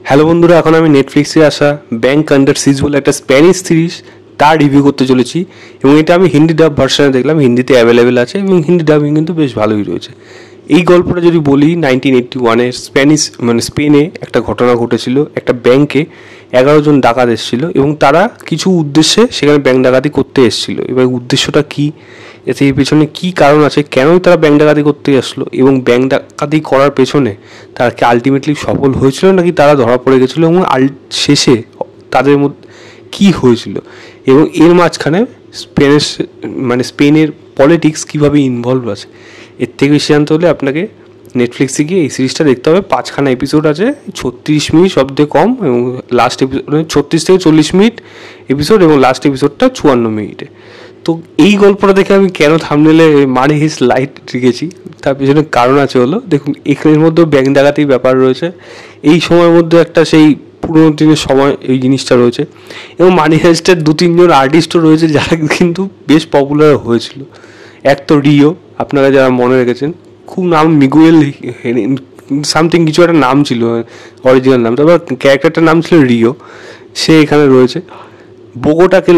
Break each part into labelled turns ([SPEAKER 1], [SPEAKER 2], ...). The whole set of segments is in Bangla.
[SPEAKER 1] হ্যালো বন্ধুরা, এখন আমি নেটফ্লিক্সে আসা ব্যাংক আন্ডার সিজ বলে একটা স্প্যানিশ সিরিজ তার রিভিউ করতে চলেছি। এবং এটা আমি হিন্দি ডাব ভার্সনে দেখলাম, হিন্দিতে অ্যাভেলেবেল আছে এবং হিন্দি ডাবিং কিন্তু বেশ ভালোই রয়েছে। এই গল্পটা যদি বলি, 1981-এ স্পেনে একটা ঘটনা ঘটেছিল। একটা ব্যাংকে 11 জন ডাকাত এসেছিল এবং তারা কিছু উদ্দেশ্যে সেখানে ব্যাংক ডাকাতি করতে এসেছিল। এবার উদ্দেশ্যটা কী, এতে এর পেছনে কী কারণ আছে, কেনই তারা ব্যাংক ডাকাতি করতে আসলো এবং ব্যাংক ডাকাতি করার পেছনে তারা কি আলটিমেটলি সফল হয়েছিল নাকি তারা ধরা পড়ে গেছিলো, এবং শেষে তাদের মধ্যে কী হয়েছিল এবং এর মাঝখানে স্পেনের পলিটিক্স কীভাবে ইনভলভ আছে, এর থেকে বেশি জানতে হলে আপনাকে নেটফ্লিক্সে গিয়ে এই সিরিজটা দেখতে হবে। 5খানা এপিসোড আছে, 36 মিনিট সবথেকে কম, এবং লাস্ট এপিসোড 36 থেকে 40 মিনিট এপিসোড এবং লাস্ট এপিসোডটা 54 মিনিটে। তো এই গল্পটা দেখে আমি কেন থাম্বনেলে মানি হিস্ট লাইট রেখেছি, তার পেছনে কারণ আছে। হলো দেখুন, এখানের মধ্যেও ব্যাংক ডাকাতির ব্যাপার রয়েছে, এই সময়ের মধ্যে একটা সেই পুরোনো দিনের সময় এই জিনিসটা রয়েছে, এবং মানি হাইস্টের 2-3 জন আর্টিস্টও রয়েছে যারা কিন্তু বেশ পপুলার হয়েছিল। এক তো রিও, আপনারা যারা মনে রেখেছেন, খুব নাম মিগুয়েল সামথিং কিছু একটা নাম ছিল, অরিজিনাল নাম, তারপর ক্যারেক্টারটার নাম ছিল রিও, সে এখানে রয়েছে। বোগোটাকে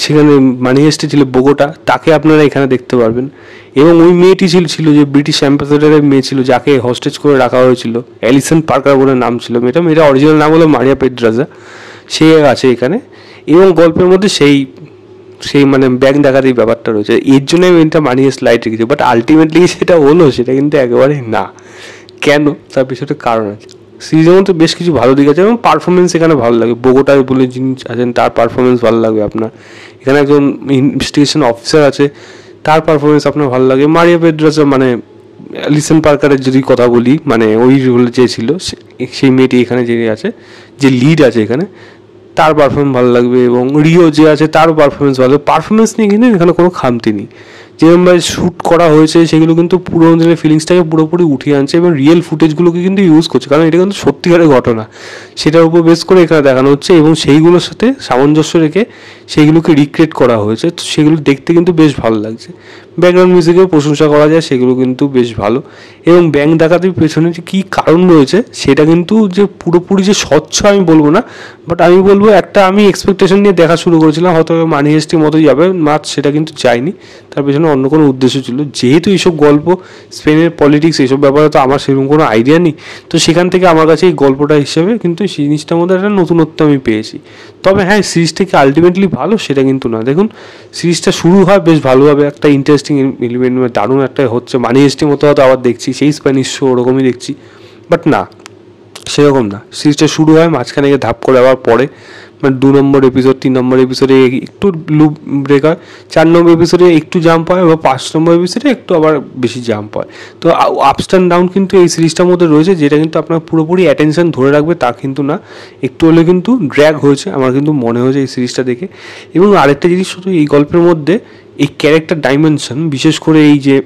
[SPEAKER 1] সেখানে মানি হাইস্টে ছিল বোগোটা, তাকে আপনারা এখানে দেখতে পারবেন। এবং ওই মেয়েটি ছিল যে ব্রিটিশ অ্যাম্বাসেডারের মেয়ে ছিল, যাকে হস্টেজ করে রাখা হয়েছিল, অ্যালিসন পার্কার বলে নাম ছিল মেয়েটা অরিজিনাল নাম হলো মারিয়া পেড্রাজা, সে আছে এখানে। এবং গল্পের মধ্যে সেই ব্যাংক ডাকাতির ব্যাপারটা রয়েছে, এর জন্য আমি এটা মানি হাইস্ট লাইট রেখেছি। বাট আলটিমেটলি সেটা হলো, সেটা কিন্তু একেবারেই না। কেন, তার পিছনে কারণ আছে। সিরিজের মধ্যে বেশ কিছু ভালো দিক আছে এবং পারফরমেন্স এখানে ভালো লাগে। বোগোটা বলে যিনি আছেন তার পারফরমেন্স ভালো লাগবে আপনার। এখানে একজন ইনভেস্টিগেশন অফিসার আছে, তার পারফরমেন্স আপনার ভালো লাগে। মারিয়া পেড্রাজা অ্যালিসন পার্কারের যদি কথা বলি, ওই রোল যে ছিল, সেই মেয়েটি এখানে যে আছে, যে লিড আছে এখানে, তার পারফরমেন্স ভালো লাগবে। এবং রিও যে আছে তারও পারফরমেন্স ভালো লাগবে। পারফরমেন্স নিয়ে কিন্তু এখানে কোনো খামতি নেই, যেরকমভাবে শ্যুট করা হয়েছে সেগুলো কিন্তু পুরোনো দিনের ফিলিংসটাকে পুরোপুরি উঠিয়ে আনছে এবং রিয়েল ফুটেজগুলোকে কিন্তু ইউজ করছে, কারণ এটা কিন্তু সত্যিকারের ঘটনা, সেটার উপর বেস করে এখানে দেখানো হচ্ছে এবং সেইগুলোর সাথে সামঞ্জস্য রেখে সেইগুলোকে রিক্রিয়েট করা হয়েছে। তো সেগুলো দেখতে কিন্তু বেশ ভালো লাগছে। ব্যাকগ্রাউন্ড মিউজিকেও প্রশংসা করা যায়, সেগুলো কিন্তু বেশ ভালো। এবং ব্যাংক ডাকাতির পেছনে যে কী কারণ রয়েছে সেটা কিন্তু যে পুরোপুরি যে স্বচ্ছ আমি বলবো না, বাট আমি বলবো একটা আমি এক্সপেকটেশন নিয়ে দেখা শুরু করেছিলাম হয়তো মানি হাইস্টের মতোই যাবে মাছ, সেটা কিন্তু যায়নি। তার পেছনে অন্য কোনো উদ্দেশ্য ছিল, যেহেতু এইসব গল্প স্পেনের পলিটিক্স এইসব ব্যাপারে তো আমার সেরকম কোনো আইডিয়া নেই, তো সেখান থেকে আমার কাছে এই গল্পটা হিসেবে কিন্তু সেই জিনিসটার মধ্যে একটা নতুনত্ব আমি পেয়েছি। তবে হ্যাঁ, সিরিজটা কি আলটিমেটলি ভালো সেটা কিন্তু না। দেখুন, সিরিজটা শুরু হয় বেশ ভালোভাবে, একটা ইন্টারেস্টিং এলিমেন্ট, দারুণ একটা হচ্ছে, মানি হাইস্টের মতো হয়তো আবার দেখছি সেই স্প্যানিশ শো ওরকমই দেখছি, বাট না, সেরকম না। সিরিজটা শুরু হয়, মাঝখানে গিয়ে ধাপ করে আবার পরে 2 নম্বর এপিসোড 3 নম্বর এপিসোডে একটু লুপ ব্রেক হয়, 4 নম্বর এপিসোডে একটু জাম্প হয়, বা 5 নম্বর এপিসোডে একটু আবার বেশি জাম্প হয়। তো আপস অ্যান্ড ডাউন কিন্তু এই সিরিজটার মধ্যে রয়েছে, যেটা কিন্তু আপনার পুরোপুরি অ্যাটেনশন ধরে রাখবে তা কিন্তু না, একটু হলে কিন্তু ড্র্যাগ হয়েছে আমার কিন্তু মনে হয়েছে এই সিরিজটা দেখে। এবং আরেকটা জিনিস শুধু এই গল্পের মধ্যে এই ক্যারেক্টার ডাইমেনশন, বিশেষ করে এই যে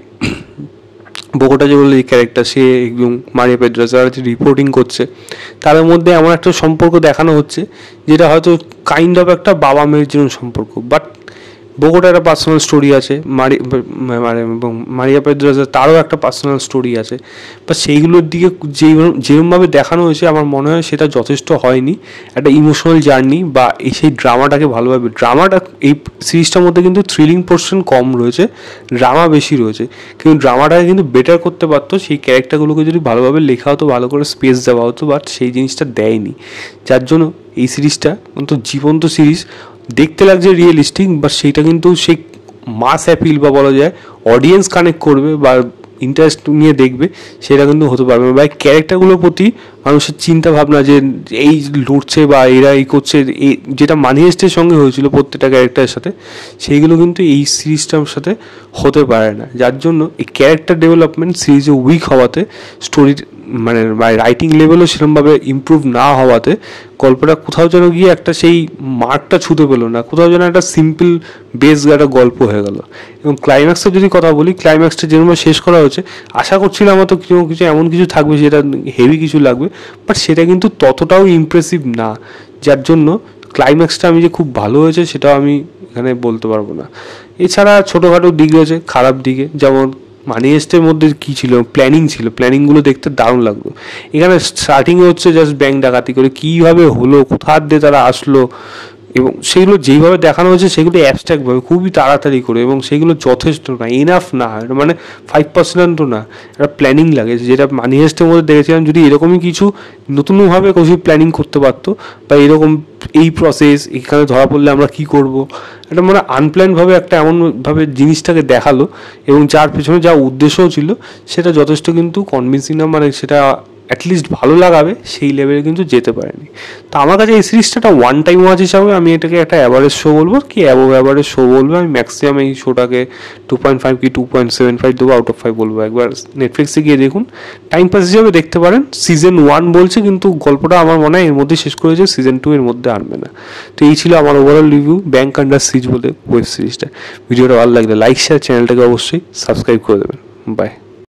[SPEAKER 1] বোগোটা যে বললো এই ক্যারেক্টার, সে একদম মারিয়া পেড্রাজা যে রিপোর্টিং করছে, তাদের মধ্যে এমন একটা সম্পর্ক দেখানো হচ্ছে যেটা হয়তো কাইন্ড অফ একটা বাবা মেয়ের জন্য সম্পর্ক। বাট বোগোটার একটা পার্সোনাল স্টোরি আছে, এবং মারিয়া পেড্রাজা তারও একটা পার্সোনাল স্টোরি আছে, বা সেইগুলোর দিকে যেরকমভাবে দেখানো হয়েছে আমার মনে হয় সেটা যথেষ্ট হয়নি। একটা ইমোশনাল জার্নি বা সেই ড্রামাটাকে ভালোভাবে, ড্রামাটা এই সিরিজটার মধ্যে কিন্তু থ্রিলিং পোর্শন কম রয়েছে, ড্রামা বেশি রয়েছে, কিন্তু ড্রামাটাকে কিন্তু বেটার করতে পারতো, সেই ক্যারেক্টারগুলোকে যদি ভালোভাবে লেখা হতো, ভালো করে স্পেস দেওয়া হতো, বাট সেই জিনিসটা দেয়নি, যার জন্য এই সিরিজটা কিন্তু জীবন্ত সিরিজ দেখতে লাগছে রিয়েলিস্টিক, বা সেইটা কিন্তু সেই মাস অ্যাপিল বা বলা যায় অডিয়েন্স কানেক্ট করবে বা ইন্টারেস্ট নিয়ে দেখবে সেটা কিন্তু হতে পারবে না। বা ক্যারেক্টারগুলোর প্রতি মানুষের চিন্তা ভাবনা যে এই লড়ছে বা এরা এই করছে, এই যেটা মানি হাইস্টের সঙ্গে হয়েছিল প্রত্যেকটা ক্যারেক্টারের সাথে, সেইগুলো কিন্তু এই সিরিজটার সাথে হতে পারে না। যার জন্য এই ক্যারেক্টার ডেভেলপমেন্ট সিরিজে উইক হওয়াতে, স্টোরির রাইটিং লেভেলও সেরকমভাবে ইমপ্রুভ না হওয়াতে গল্পটা কোথাও যেন গিয়ে একটা সেই মার্কটা ছুঁতে পেলো না, কোথাও যেন একটা সিম্পল বেস একটা গল্প হয়ে গেল। এবং ক্লাইম্যাক্সের যদি কথা বলি, ক্লাইম্যাক্সটা যেরকম শেষ করা হয়েছে, আশা করছিলাম হয়তো কিছু এমন কিছু থাকবে যেটা হেভি কিছু লাগবে, বাট সেটা কিন্তু ততটাও ইমপ্রেসিভ না, যার জন্য ক্লাইম্যাক্সটা আমি যে খুব ভালো হয়েছে সেটাও আমি এখানে বলতে পারবো না। এছাড়া ছোটোখাটো দিক রয়েছে খারাপ দিকে, যেমন মানি হেস্টের মধ্যে কী ছিল, প্ল্যানিং ছিল, প্ল্যানিংগুলো দেখতে দারুণ লাগতো। এখানে স্টার্টিংয়ে হচ্ছে জাস্ট ব্যাংক ডাকাতি করে কীভাবে হলো, কোথার দিয়ে তারা আসলো, এবং সেগুলো যেইভাবে দেখানো হয়েছে সেগুলো অ্যাবস্ট্রাক্টভাবে খুবই তাড়াতাড়ি করে, এবং সেগুলো যথেষ্ট না, এনাফ না, এটা মানে 5% না, একটা প্ল্যানিং লাগে। যেটা মানি হেস্টের মধ্যে দেখেছিলাম, যদি এরকমই কিছু নতুনভাবে কিছু প্ল্যানিং করতে পারতো, বা এরকম এই প্রসেস এখানে ধরা পড়লে আমরা কী করব, এটা মানে আনপ্ল্যানভাবে একটা এমনভাবে জিনিসটাকে দেখালো, এবং যার পেছনে যা উদ্দেশ্যও ছিল সেটা যথেষ্ট কিন্তু কনভিন্সিং না, মানে সেটা অ্যাটলিস্ট ভালো লাগাবে সেই লেভেলে কিন্তু যেতে পারেনি। তো আমার কাছে এই সিরিজটা একটা ওয়ান টাইম ওয়াচ হিসাবে আমি এটাকে একটা অ্যাভারেজ শো বলবো, কি অ্যাবোভ অ্যাভারেজ শো বলবো। আমি ম্যাক্সিমাম এই শোটাকে 2.5 কি 2.75 দেবো, আউট অফ 5 বলবো। একবার নেটফ্লিক্সে গিয়ে দেখুন, টাইম পাস হিসাবে দেখতে পারেন। সিজন 1 বলছে, কিন্তু গল্পটা আমার মনে হয় এর মধ্যে শেষ করেছে, সিজন 2 এর মধ্যে আনবে না। তো এই ছিল আমার ওভারঅল রিভিউ ব্যাংক আন্ডার সিজ বলে ওয়েব সিরিজটা। ভিডিওটা ভালো লাগলে লাইক শেয়ার, চ্যানেলটাকে অবশ্যই সাবস্ক্রাইব করে দেবেন। বাই।